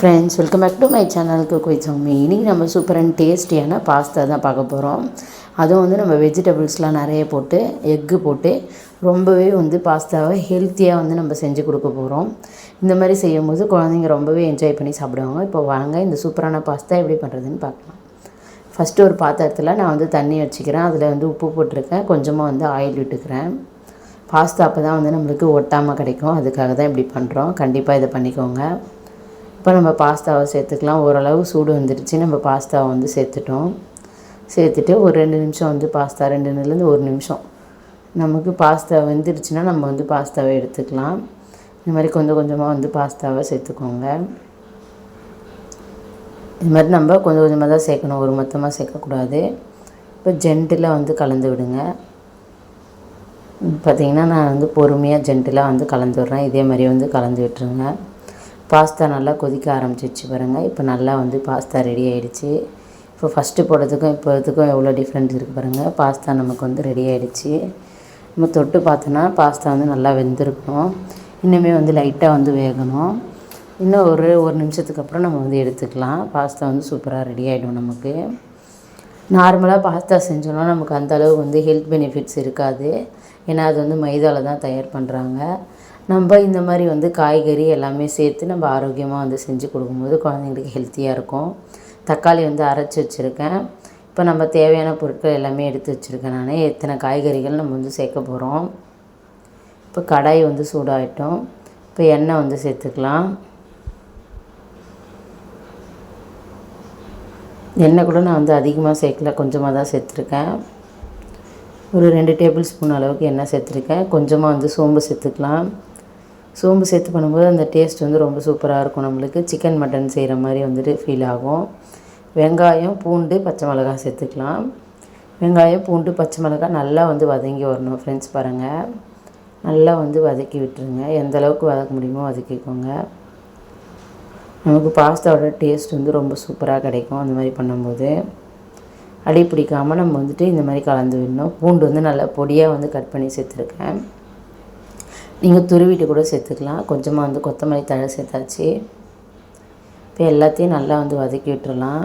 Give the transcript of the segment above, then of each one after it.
Friends, welcome back to my channel cook with Soumi. இன்றைக்கி நம்ம super and டேஸ்டியான pasta தான் பார்க்க போகிறோம். அதுவும் நம்ம வெஜிடபிள்ஸ்லாம் நிறைய போட்டு எக்கு போட்டு ரொம்பவே பாஸ்தாவை ஹெல்த்தியாக நம்ம செஞ்சு கொடுக்க போகிறோம். இந்த மாதிரி செய்யும்போது குழந்தைங்க ரொம்பவே என்ஜாய் பண்ணி சாப்பிடுவாங்க. இப்போ வாங்க இந்த சூப்பரான பாஸ்தா எப்படி பண்ணுறதுன்னு பார்க்கலாம். ஃபஸ்ட்டு ஒரு பாத்திரத்தில் நான் தண்ணி வச்சுக்கிறேன். அதில் உப்பு போட்டிருக்கேன், கொஞ்சமாக ஆயில் விட்டுக்கிறேன். பாஸ்தா அப்போ தான் நம்மளுக்கு ஒட்டாமல் கிடைக்கும். அதுக்காக தான் இப்படி பண்ணுறோம். கண்டிப்பாக இதை பண்ணிக்கோங்க. இப்போ நம்ம பாஸ்தாவை சேர்த்துக்கலாம். ஓரளவு சூடு வந்துடுச்சு. நம்ம பாஸ்தாவை சேர்த்துட்டோம். சேர்த்துட்டு ஒரு 2 நிமிஷம் பாஸ்தா 2லேருந்து 1 நிமிஷம் நமக்கு பாஸ்தா வெந்துடுச்சுன்னா நம்ம பாஸ்தாவை எடுத்துக்கலாம். இந்த மாதிரி கொஞ்சம் கொஞ்சமாக பாஸ்தாவை சேர்த்துக்கோங்க. இது மாதிரி நம்ம கொஞ்சம் கொஞ்சமாக தான் சேர்க்கணும், ஒரு மொத்தமாக சேர்க்கக்கூடாது. இப்போ ஜென்டிலாக கலந்து விடுங்க. பார்த்திங்கன்னா நான் பொறுமையாக ஜென்டிலாக கலந்து விட்றேன். இதே மாதிரி கலந்து விட்டுருங்க. பாஸ்தா நல்லா கொதிக்க ஆரம்பிச்சிச்சு பாருங்கள். இப்போ நல்லா பாஸ்தா ரெடி ஆகிடுச்சு. இப்போ ஃபஸ்ட்டு போடுறதுக்கும் இப்போதுக்கும் எவ்வளோ டிஃப்ரென்ஸ் இருக்குது பாருங்கள். பாஸ்தா நமக்கு ரெடி ஆகிடுச்சு. நம்ம தொட்டு பார்த்தோன்னா பாஸ்தா நல்லா வெந்திருக்கணும். இன்னுமே லைட்டாக வேகணும். இன்னும் ஒரு நிமிஷத்துக்கு அப்புறம் நம்ம எடுத்துக்கலாம். பாஸ்தா சூப்பராக ரெடி ஆகிடும். நமக்கு நார்மலாக பாஸ்தா செஞ்சோன்னா நமக்கு அந்தளவு ஹெல்த் பெனிஃபிட்ஸ் இருக்காது. ஏன்னா அது மைதாவில் தான் தயார் பண்ணுறாங்க. நம்ம இந்த மாதிரி காய்கறி எல்லாமே சேர்த்து நம்ம ஆரோக்கியமாக செஞ்சு கொடுக்கும்போது குழந்தைங்களுக்கு ஹெல்த்தியாக இருக்கும். தக்காளி அரைச்சி வச்சுருக்கேன். இப்போ நம்ம தேவையான பொருட்கள் எல்லாமே எடுத்து வச்சுருக்கேன். நான் எத்தனை காய்கறிகள் நம்ம சேர்க்க போகிறோம். இப்போ கடாய் சூடாகிட்டோம். இப்போ எண்ணெய் சேர்த்துக்கலாம். எண்ணெய் கூட நான் அதிகமாக சேர்க்கல, கொஞ்சமாக தான் சேர்த்துருக்கேன். ஒரு 2 டேபிள் ஸ்பூன் அளவுக்கு எண்ணெய் சேர்த்துருக்கேன். கொஞ்சமாக சோம்பு சேர்த்துக்கலாம். சோம்பு சேர்த்து பண்ணும்போது அந்த டேஸ்ட் ரொம்ப சூப்பராக இருக்கும். நம்மளுக்கு சிக்கன் மட்டன் செய்கிற மாதிரி ஃபீல் ஆகும். வெங்காயம், பூண்டு, பச்சை மிளகாய் சேர்த்துக்கலாம். வெங்காயம், பூண்டு, பச்சை மிளகாய் நல்லா வதங்கி வரணும். ஃப்ரெண்ட்ஸ் பாருங்கள், நல்லா வதக்கி விட்டுருங்க. எந்த அளவுக்கு வதக்க முடியுமோ வதக்கிக்கோங்க. நமக்கு பாஸ்தாவோட டேஸ்ட் ரொம்ப சூப்பராக கிடைக்கும். அந்த மாதிரி பண்ணும்போது அடி பிடிக்காமல் நம்ம இந்த மாதிரி கலந்து விடணும். பூண்டு நல்லா பொடியாக கட் பண்ணி சேர்த்துருக்கேன். நீங்கள் துருவிட்டு கூட சேர்த்துக்கலாம். கொஞ்சமாக கொத்தமல்லி தழை சேர்த்தாச்சு. இப்போ எல்லாத்தையும் நல்லா வதக்கி விட்டுறலாம்.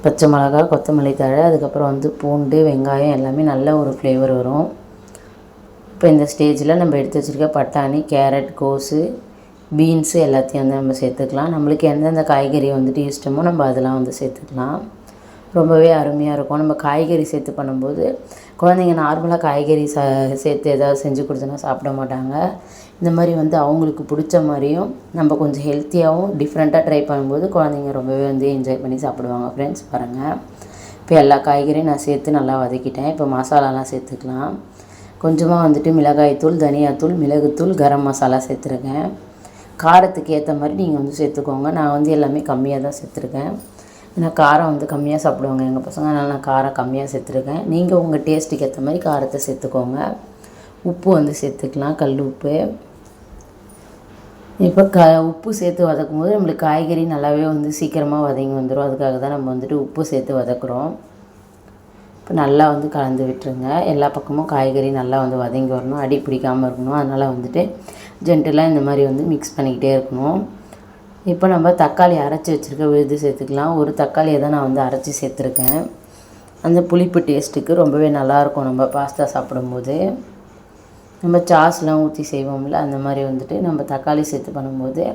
பச்சை மிளகா, கொத்தமல்லி தழை, அதுக்கப்புறம் பூண்டு, வெங்காயம் எல்லாமே நல்ல ஒரு ஃப்ளேவர் வரும். இப்போ இந்த ஸ்டேஜில் நம்ம எடுத்து வச்சுருக்க பட்டாணி, கேரட், கோஸு, பீன்ஸு எல்லாத்தையும் நம்ம சேர்த்துக்கலாம். நம்மளுக்கு எந்தெந்த காய்கறி இஷ்டமோ நம்ம அதெல்லாம் சேர்த்துக்கலாம். ரொம்பவே அருமையாக இருக்கும். நம்ம காய்கறி சேர்த்து பண்ணும்போது குழந்தைங்க நார்மலாக காய்கறி சேர்த்து ஏதாவது செஞ்சு கொடுத்தோன்னா சாப்பிட மாட்டாங்க. இந்த மாதிரி அவங்களுக்கு பிடிச்ச மாதிரியும் நம்ம கொஞ்சம் ஹெல்த்தியாகவும் டிஃப்ரெண்ட்டாக ட்ரை பண்ணும்போது குழந்தைங்க ரொம்பவே என்ஜாய் பண்ணி சாப்பிடுவாங்க. ஃப்ரெண்ட்ஸ் பாருங்கள், இப்போ எல்லா காய்கறியும் நான் சேர்த்து நல்லா வதக்கிட்டேன். இப்போ மசாலாலாம் சேர்த்துக்கலாம். கொஞ்சமாக மிளகாய்த்தூள், தனியாத்தூள், மிளகுத்தூள், கரம் மசாலா சேர்த்துருக்கேன். காரத்துக்கு ஏற்ற மாதிரி நீங்கள் சேர்த்துக்கோங்க. நான் எல்லாமே கம்மியாக தான் சேர்த்துருக்கேன். ஏன்னா காரம் கம்மியாக சாப்பிடுவாங்க எங்கள் பசங்க, அதனால் நான் காரம் கம்மியாக சேர்த்துருக்கேன். நீங்கள் உங்கள் டேஸ்ட்டுக்கு ஏற்ற மாதிரி காரத்தை சேர்த்துக்கோங்க. உப்பு சேர்த்துக்கலாம், கல் உப்பு. இப்போ உப்பு சேர்த்து வதக்கும் போது நம்மளுக்கு காய்கறி நல்லாவே சீக்கிரமாக வதங்கி வந்துடும். அதுக்காக தான் நம்ம உப்பு சேர்த்து வதக்குறோம். இப்போ நல்லா கலந்து விட்டுருங்க. எல்லா பக்கமும் காய்கறி நல்லா வதங்கி வரணும், அடி பிடிக்காமல் இருக்கணும். அதனால் ஜென்டலாக இந்த மாதிரி மிக்ஸ் பண்ணிக்கிட்டே இருக்கணும். இப்போ நம்ம தக்காளி அரைச்சி வச்சுருக்க விழுது சேர்த்துக்கலாம். ஒரு தக்காளியை தான் நான் அரைச்சி சேர்த்துருக்கேன். அந்த புளிப்பு டேஸ்ட்டுக்கு ரொம்பவே நல்லாயிருக்கும். நம்ம பாஸ்தா சாப்பிடும்போது நம்ம சாஸ்லாம் ஊற்றி செய்வோம்ல, அந்த மாதிரி நம்ம தக்காளி சேர்த்து பண்ணும்போது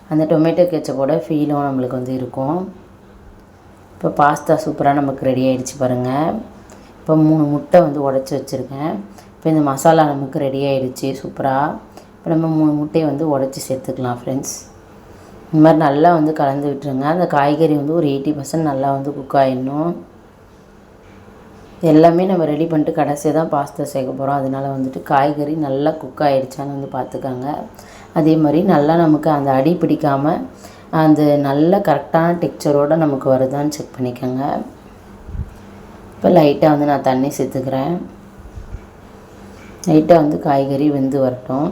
அந்த டொமேட்டோ கெச்சப்போட ஃபீலும் நம்மளுக்கு இருக்கும். இப்போ பாஸ்தா சூப்பராக நமக்கு ரெடி ஆகிடுச்சு பாருங்கள். இப்போ 3 முட்டை உடச்சி வச்சுருக்கேன். இப்போ இந்த மசாலா நமக்கு ரெடி ஆகிடுச்சு சூப்பராக. இப்போ நம்ம 3 முட்டையை உடச்சி சேர்த்துக்கலாம். ஃப்ரெண்ட்ஸ், இந்த மாதிரி நல்லா கலந்து விட்டுருங்க. அந்த காய்கறி ஒரு 80% நல்லா குக் ஆகிடணும். எல்லாமே நம்ம ரெடி பண்ணிட்டு கடைசியாக தான் பாஸ்தா சேர்க்க போகிறோம். அதனால் காய்கறி நல்லா குக் ஆகிடுச்சான்னு பார்த்துக்காங்க. அதே மாதிரி நல்லா நமக்கு அந்த அடி பிடிக்காமல் அந்த நல்ல கரெக்டான டெக்ஸ்சரோடு நமக்கு வருதான்னு செக் பண்ணிக்கோங்க. இப்போ லைட்டாக நான் தண்ணி சேர்த்துக்கிறேன். லைட்டாக காய்கறி வெந்து வரட்டும்.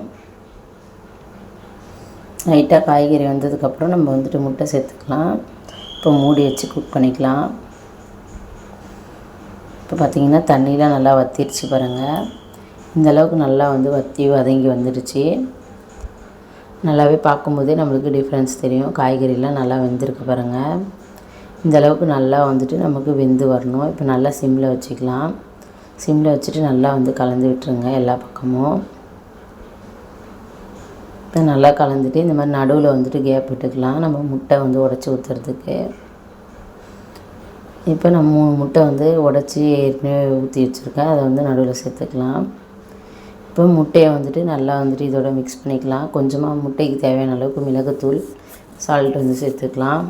லைட்டாக காய்கறி வந்ததுக்கப்புறம் நம்ம முட்டை சேர்த்துக்கலாம். இப்போ மூடி வச்சு குக் பண்ணிக்கலாம். இப்போ பார்த்திங்கன்னா தண்ணியெலாம் நல்லா வற்றிடுச்சு பாருங்கள். இந்தளவுக்கு நல்லா வற்றி வதங்கி வந்துடுச்சு. நல்லாவே பார்க்கும்போதே நம்மளுக்கு டிஃப்ரென்ஸ் தெரியும். காய்கறிலாம் நல்லா வெந்திருக்கு பாருங்கள். இந்த அளவுக்கு நல்லா வந்துட்டு நமக்கு வெந்து வரணும். இப்போ நல்லா சிம்மில் வச்சுக்கலாம். சிம்மில் வச்சுட்டு நல்லா வந்து கலந்து விட்டுருங்க எல்லா பக்கமும். இப்போ நல்லா கலந்துட்டு இந்த மாதிரி நடுவில் வந்துட்டு கேப் விட்டுக்கலாம், நம்ம முட்டை வந்து உடச்சி ஊற்றுறதுக்கு. இப்போ நான் 3 முட்டை வந்து உடச்சி ஏற்கனவே ஊற்றி வச்சுருக்கேன், அதை வந்து நடுவில் சேர்த்துக்கலாம். இப்போ முட்டையை வந்துட்டு நல்லா வந்துட்டு இதோட மிக்ஸ் பண்ணிக்கலாம். கொஞ்சமாக முட்டைக்கு தேவையான அளவுக்கு மிளகுத்தூள், சால்ட் வந்து சேர்த்துக்கலாம்.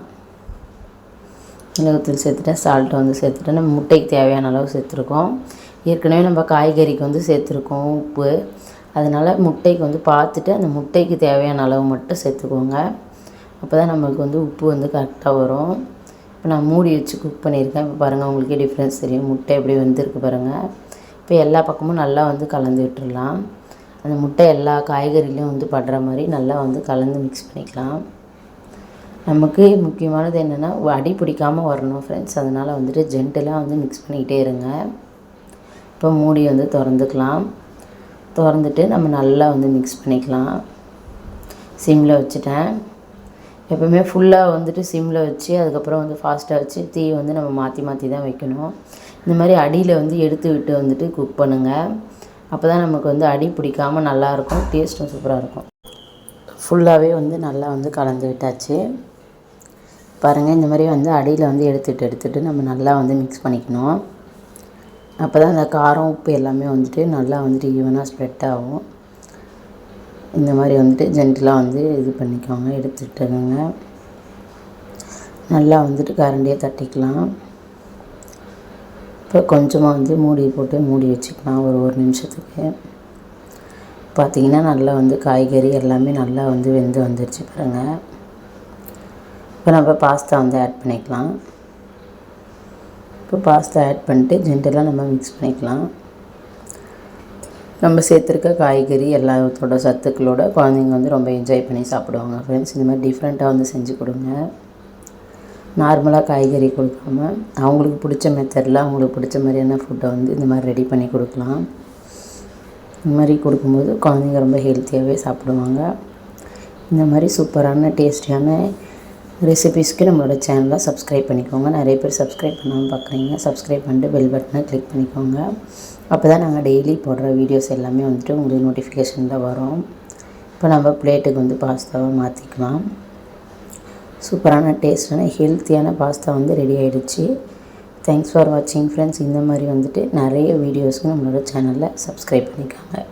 மிளகுத்தூள் சேர்த்துட்டேன், சால்ட் வந்து சேர்த்துட்டேன். நம்ம முட்டைக்கு தேவையான அளவு சேர்த்துருக்கோம். ஏற்கனவே நம்ம காய்கறிக்கு வந்து சேர்த்துருக்கோம் உப்பு. அதனால் முட்டைக்கு வந்து பார்த்துட்டு அந்த முட்டைக்கு தேவையான அளவு மட்டும் சேர்த்துக்கோங்க. அப்போ தான் நம்மளுக்கு வந்து உப்பு வந்து கரெக்டாக வரும். இப்போ நான் மூடி வச்சு குக் பண்ணியிருக்கேன். இப்போ பாருங்கள், உங்களுக்கே டிஃப்ரென்ஸ் தெரியும். முட்டை எப்படி வெந்திருக்கு பாருங்கள். இப்போ எல்லா பக்கமும் நல்லா வந்து கலந்து விட்டுடலாம். அந்த முட்டை எல்லா காய்கறிலையும் வந்து படுற மாதிரி நல்லா வந்து கலந்து மிக்ஸ் பண்ணிக்கலாம். நமக்கு முக்கியமானது என்னென்னா அடி பிடிக்காமல் வரணும் ஃப்ரெண்ட்ஸ். அதனால் வந்துட்டு ஜென்டலாக வந்து மிக்ஸ் பண்ணிக்கிட்டே இருங்க. இப்போ மூடி வந்து திறந்துக்கலாம். திறந்துட்டு நம்ம நல்லா வந்து மிக்ஸ் பண்ணிக்கலாம். சிம்மில் வச்சுட்டேன். எப்போவுமே ஃபுல்லாக வந்துட்டு சிம்மில் வச்சு அதுக்கப்புறம் வந்து ஃபாஸ்ட்டாக வச்சு தீ வந்து நம்ம மாற்றி மாற்றி தான் வைக்கணும். இந்த மாதிரி அடியில் வந்து எடுத்து விட்டு வந்துட்டு குக் பண்ணுங்கள். அப்போ தான் நமக்கு வந்து அடி பிடிக்காமல் நல்லாயிருக்கும், டேஸ்ட்டும் சூப்பராக இருக்கும். ஃபுல்லாகவே வந்து நல்லா வந்து கலந்து விட்டாச்சு. பாருங்கள், இந்த மாதிரி வந்து அடியில் வந்து எடுத்துகிட்டு நம்ம நல்லா வந்து மிக்ஸ் பண்ணிக்கணும். அப்போ தான் அந்த காரம் உப்பு எல்லாமே வந்துட்டு நல்லா வந்துட்டு ஈவனாக ஸ்ப்ரெட் ஆகும். இந்த மாதிரி வந்துட்டு ஜென்டலாக வந்து இது பண்ணிக்கோங்க, எடுத்துட்டுங்க. நல்லா வந்துட்டு கரண்டியை தட்டிக்கலாம். இப்போ கொஞ்சமாக வந்து மூடி போட்டு மூடி வச்சுக்கலாம் ஒரு நிமிஷத்துக்கு. பார்த்திங்கன்னா நல்லா வந்து காய்கறி எல்லாமே நல்லா வந்து வெந்து வந்துடுச்சு பாருங்கள். இப்போ நம்ம பாஸ்தா வந்து ஆட் பண்ணிக்கலாம். இப்போ பாஸ்தா ஆட் பண்ணிட்டு ஜென்டலாக நம்ம மிக்ஸ் பண்ணிக்கலாம். நம்ம சேர்த்துருக்க காய்கறி எல்லாத்தோட சத்துக்களோட குழந்தைங்க வந்து ரொம்ப என்ஜாய் பண்ணி சாப்பிடுவாங்க ஃப்ரெண்ட்ஸ். இந்த மாதிரி டிஃப்ரெண்ட்டாக வந்து செஞ்சு கொடுங்க. நார்மலாக காய்கறி கொடுக்காம அவங்களுக்கு பிடிச்ச மெத்தடில் அவங்களுக்கு பிடிச்ச மாதிரியான ஃபுட்டை வந்து இந்த மாதிரி ரெடி பண்ணி கொடுக்கலாம். இந்த மாதிரி கொடுக்கும்போது குழந்தைங்க ரொம்ப ஹெல்த்தியாகவே சாப்பிடுவாங்க. இந்த மாதிரி சூப்பரான டேஸ்டியான ரெசிபீஸ்க்கு நம்மளோட சேனலை சப்ஸ்கிரைப் பண்ணிக்கோங்க. நிறைய பேர் சப்ஸ்கிரைப் பண்ணாமல் பார்க்குறீங்க. சப்ஸ்கிரைப் பண்ணிட்டு பெல் பட்டனை கிளிக் பண்ணிக்கோங்க. அப்போ தான் நாங்கள் டெய்லி போடுற வீடியோஸ் எல்லாமே வந்துட்டு உங்களுக்கு நோட்டிஃபிகேஷனில் வரும். இப்போ நம்ம பிளேட்டுக்கு வந்து பாஸ்தாவை மாற்றிக்கலாம். சூப்பரான டேஸ்டான ஹெல்த்தியான பாஸ்தா வந்து ரெடி ஆகிடுச்சு. தேங்க்ஸ் ஃபார் வாட்சிங் ஃப்ரெண்ட்ஸ். இந்த மாதிரி வந்துட்டு நிறைய வீடியோஸ்க்கு நம்மளோட சேனலில் சப்ஸ்கிரைப் பண்ணிக்கோங்க.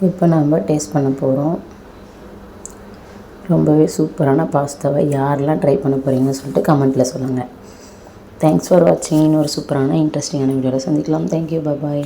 இப்போ நம்ம டேஸ்ட் பண்ண போகிறோம். ரொம்பவே சூப்பரான பாஸ்தாவை யாரெல்லாம் ட்ரை பண்ண போகிறீங்கன்னு சொல்லிட்டு கமெண்ட்டில் சொல்லுங்கள். தேங்க்ஸ் ஃபார் வாட்சிங். இன்னொரு சூப்பரான இன்ட்ரெஸ்டிங்கான வீடியோவில் சந்திக்கலாம். தேங்க்யூ, பாய்.